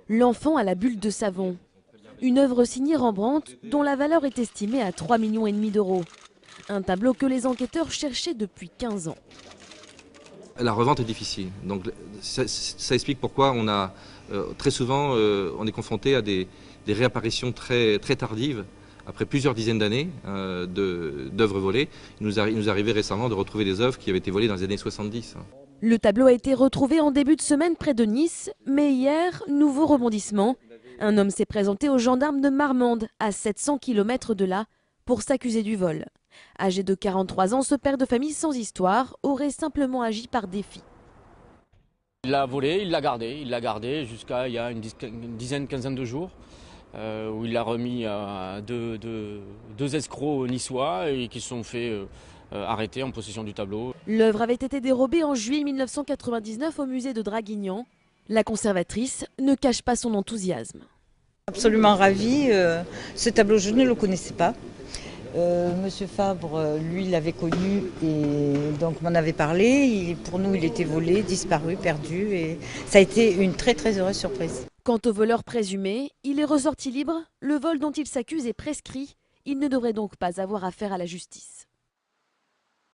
L'enfant à la bulle de savon. Une œuvre signée Rembrandt dont la valeur est estimée à 3,5 millions d'euros. Un tableau que les enquêteurs cherchaient depuis 15 ans. La revente est difficile. Donc ça explique pourquoi on a très souvent on est confronté à des réapparitions très tardives. Après plusieurs dizaines d'années d'œuvres volées, il nous arrivait récemment de retrouver des œuvres qui avaient été volées dans les années 70. Le tableau a été retrouvé en début de semaine près de Nice, mais hier, nouveau rebondissement. Un homme s'est présenté aux gendarmes de Marmande, à 700 km de là, pour s'accuser du vol. Âgé de 43 ans, ce père de famille sans histoire aurait simplement agi par défi. Il l'a volé, il l'a gardé jusqu'à il y a une dizaine, quinzaine de jours, où il l'a remis à deux escrocs niçois et qui se sont fait arrêter en possession du tableau. L'œuvre avait été dérobée en juillet 1999 au musée de Draguignan. La conservatrice ne cache pas son enthousiasme. Absolument ravie. Ce tableau, je ne le connaissais pas. Monsieur Fabre, lui, l'avait connu et donc m'en avait parlé. Pour nous, il était volé, disparu, perdu. Et ça a été une très heureuse surprise. Quant au voleur présumé, il est ressorti libre. Le vol dont il s'accuse est prescrit. Il ne devrait donc pas avoir affaire à la justice.